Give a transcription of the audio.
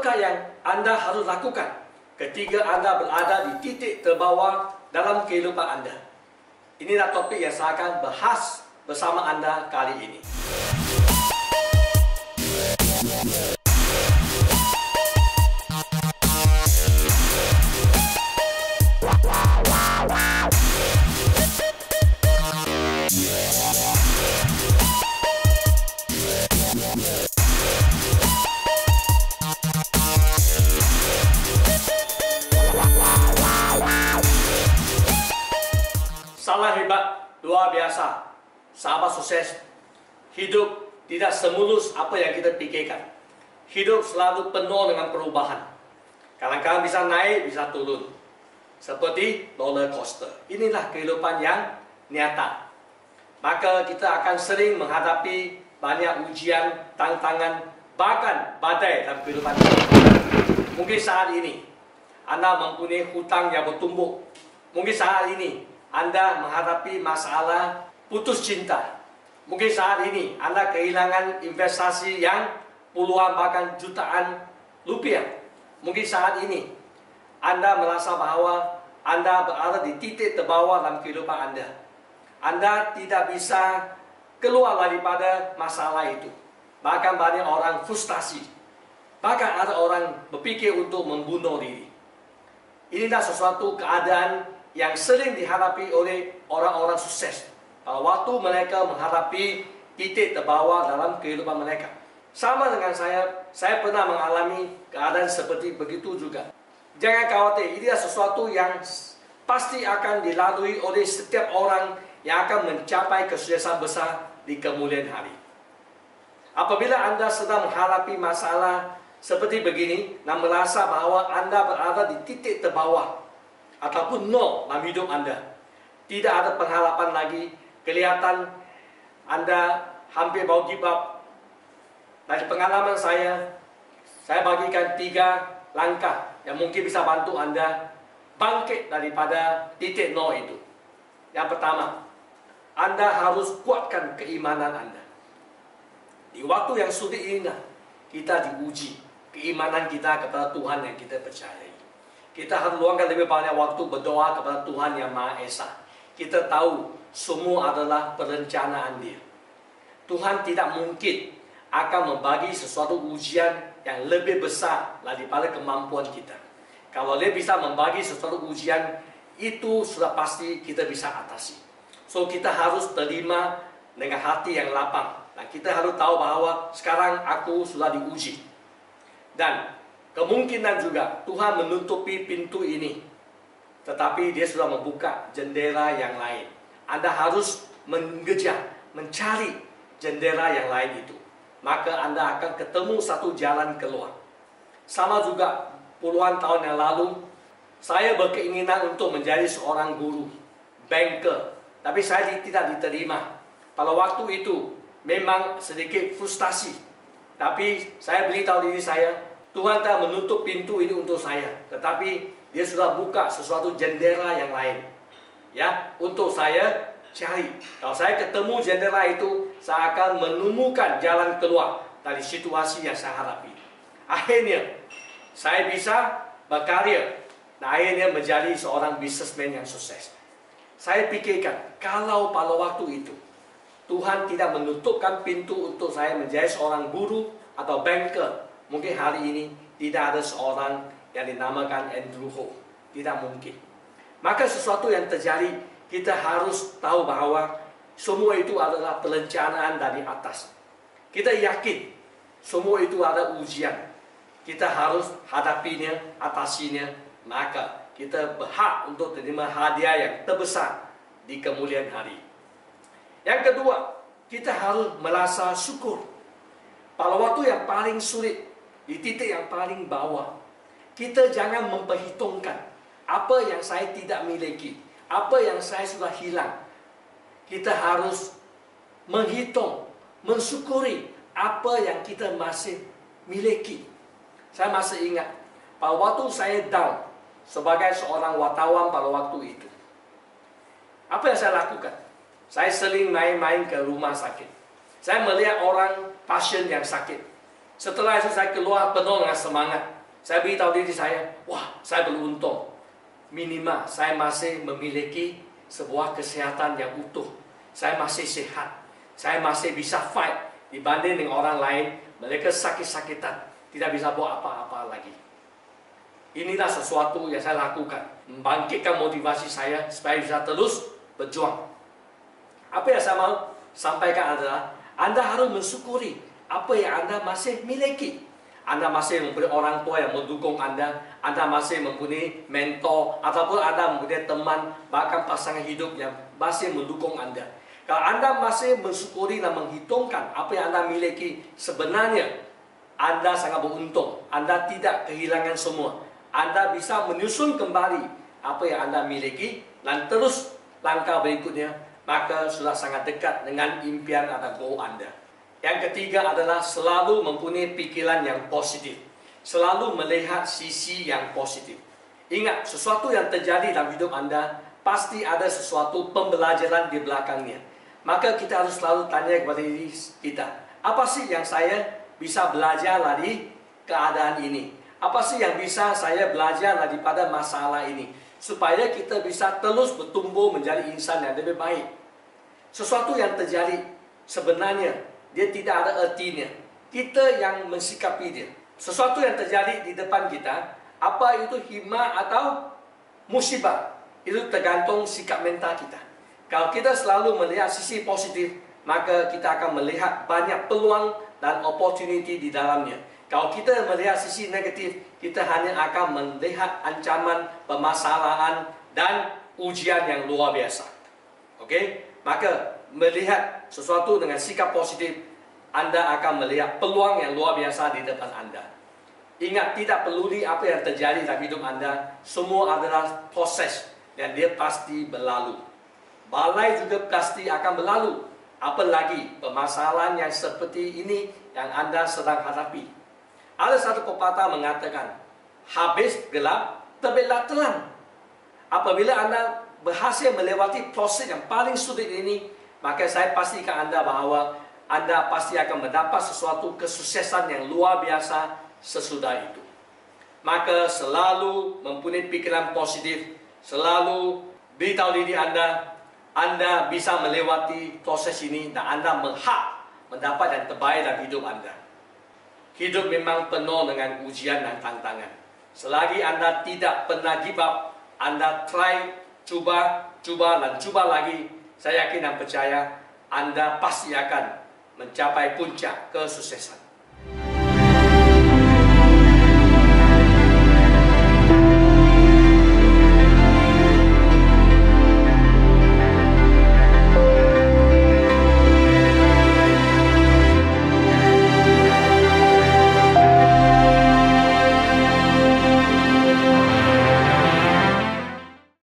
apakah yang Anda harus lakukan ketika Anda berada di titik terbawah dalam kehidupan Anda? Inilah topik yang saya akan bahas bersama Anda kali ini. Salam hebat, luar biasa. Sahabat sukses, hidup tidak semulus apa yang kita pikirkan. Hidup selalu penuh dengan perubahan. Kadang-kadang bisa naik, bisa turun. Seperti roller coaster. Inilah kehidupan yang nyata. Maka kita akan sering menghadapi banyak ujian, tantangan, bahkan badai dalam kehidupan kita. Mungkin saat ini Anda mempunyai hutang yang bertumbuk. Mungkin saat ini Anda menghadapi masalah putus cinta. Mungkin saat ini Anda kehilangan investasi yang puluhan bahkan jutaan rupiah. Mungkin saat ini Anda merasa bahwa Anda berada di titik terbawah dalam kehidupan Anda. Anda tidak bisa keluar daripada masalah itu. Bahkan banyak orang frustasi. Bahkan ada orang berpikir untuk membunuh diri. Inilah sesuatu keadaan yang sering dihadapi oleh orang-orang sukses pada waktu mereka menghadapi titik terbawah dalam kehidupan mereka. Sama dengan saya pernah mengalami keadaan seperti begitu juga. Jangan khawatir, ini adalah sesuatu yang pasti akan dilalui oleh setiap orang yang akan mencapai kesuksesan besar di kemudian hari. Apabila Anda sedang menghadapi masalah seperti begini dan merasa bahwa Anda berada di titik terbawah ataupun nol dalam hidup Anda, tidak ada pengharapan lagi, kelihatan Anda hampir mau give up. Dari pengalaman saya bagikan 3 langkah yang mungkin bisa bantu Anda bangkit daripada titik nol itu. Yang pertama, Anda harus kuatkan keimanan Anda. Di waktu yang sulit ini, kita diuji keimanan kita kepada Tuhan yang kita percayai. Kita harus luangkan lebih banyak waktu berdoa kepada Tuhan yang Maha Esa. Kita tahu semua adalah perencanaan Dia. Tuhan tidak mungkin akan membagi sesuatu ujian yang lebih besar daripada kemampuan kita. Kalau Dia bisa membagi sesuatu ujian, itu sudah pasti kita bisa atasi. So kita harus terima dengan hati yang lapang. Dan kita harus tahu bahwa sekarang aku sudah diuji. Dan kemungkinan juga Tuhan menutupi pintu ini, tetapi Dia sudah membuka jendela yang lain. Anda harus mengejar, mencari jendela yang lain itu. Maka Anda akan ketemu satu jalan keluar. Sama juga puluhan tahun yang lalu, saya berkeinginan untuk menjadi seorang guru, banker. Tapi saya tidak diterima. Pada waktu itu memang sedikit frustasi. Tapi saya beritahu diri saya, Tuhan telah menutup pintu ini untuk saya, tetapi Dia sudah buka sesuatu jendela yang lain, ya, untuk saya cari. Kalau saya ketemu jendela itu, saya akan menemukan jalan keluar dari situasi yang saya hadapi. Akhirnya, saya bisa berkarya, dan akhirnya menjadi seorang businessman yang sukses. Saya pikirkan, kalau pada waktu itu Tuhan tidak menutupkan pintu untuk saya menjadi seorang guru atau banker, mungkin hari ini tidak ada seorang yang dinamakan Andrew Ho. Tidak mungkin. Maka sesuatu yang terjadi, kita harus tahu bahwa semua itu adalah perencanaan dari atas. Kita yakin semua itu ada ujian. Kita harus hadapinya, atasinya. Maka kita berhak untuk menerima hadiah yang terbesar di kemudian hari. Yang kedua, kita harus merasa syukur. Pada waktu yang paling sulit, di titik yang paling bawah, kita jangan memperhitungkan apa yang saya tidak miliki, apa yang saya sudah hilang. Kita harus menghitung, mensyukuri apa yang kita masih miliki. Saya masih ingat, pada waktu saya down sebagai seorang wartawan pada waktu itu, apa yang saya lakukan? Saya sering main-main ke rumah sakit. Saya melihat orang pasien yang sakit. Setelah itu saya keluar penuh dengan semangat. Saya beritahu diri saya, wah, saya beruntung. Minimal saya masih memiliki sebuah kesehatan yang utuh. Saya masih sehat. Saya masih bisa fight dibanding dengan orang lain. Mereka sakit-sakitan, tidak bisa buat apa-apa lagi. Inilah sesuatu yang saya lakukan, membangkitkan motivasi saya supaya bisa terus berjuang. Apa yang saya mau sampaikan adalah Anda harus mensyukuri apa yang Anda masih miliki. Anda masih mempunyai orang tua yang mendukung Anda masih mempunyai mentor, ataupun Anda mempunyai teman, bahkan pasangan hidup yang masih mendukung Anda. Kalau Anda masih mensyukuri dan menghitungkan apa yang Anda miliki, sebenarnya Anda sangat beruntung. Anda tidak kehilangan semua. Anda bisa menyusun kembali apa yang Anda miliki dan terus langkah berikutnya, maka sudah sangat dekat dengan impian atau goal Anda. Yang ketiga adalah selalu mempunyai pikiran yang positif. Selalu melihat sisi yang positif. Ingat, sesuatu yang terjadi dalam hidup Anda pasti ada sesuatu pembelajaran di belakangnya. Maka kita harus selalu tanya kepada diri kita, apa sih yang saya bisa belajar dari keadaan ini? Apa sih yang bisa saya belajar daripada masalah ini? Supaya kita bisa terus bertumbuh menjadi insan yang lebih baik. Sesuatu yang terjadi sebenarnya dia tidak ada artinya. Kita yang mensikapi dia. Sesuatu yang terjadi di depan kita, apa itu hikmah atau musibah, itu tergantung sikap mental kita. Kalau kita selalu melihat sisi positif, maka kita akan melihat banyak peluang dan opportunity di dalamnya. Kalau kita melihat sisi negatif, kita hanya akan melihat ancaman, permasalahan, dan ujian yang luar biasa. Oke? Maka melihat sesuatu dengan sikap positif, Anda akan melihat peluang yang luar biasa di depan Anda. Ingat, tidak peduli apa yang terjadi dalam hidup Anda, semua adalah proses dan dia pasti berlalu. Badai juga pasti akan berlalu. Apalagi permasalahan yang seperti ini yang Anda sedang hadapi. Ada satu pepatah mengatakan, habis gelap, terbitlah terang. Apabila Anda berhasil melewati proses yang paling sulit ini, maka saya pastikan Anda bahawa Anda pasti akan mendapat sesuatu kesuksesan yang luar biasa sesudah itu. Maka selalu mempunyai pikiran positif, selalu beritahu diri Anda bisa melewati proses ini dan Anda berhak mendapat yang terbaik dalam hidup Anda. Hidup memang penuh dengan ujian dan tantangan. Selagi Anda tidak pernah give up, Anda try, cuba lagi, saya yakin dan percaya Anda pasti akan mencapai puncak kesuksesan.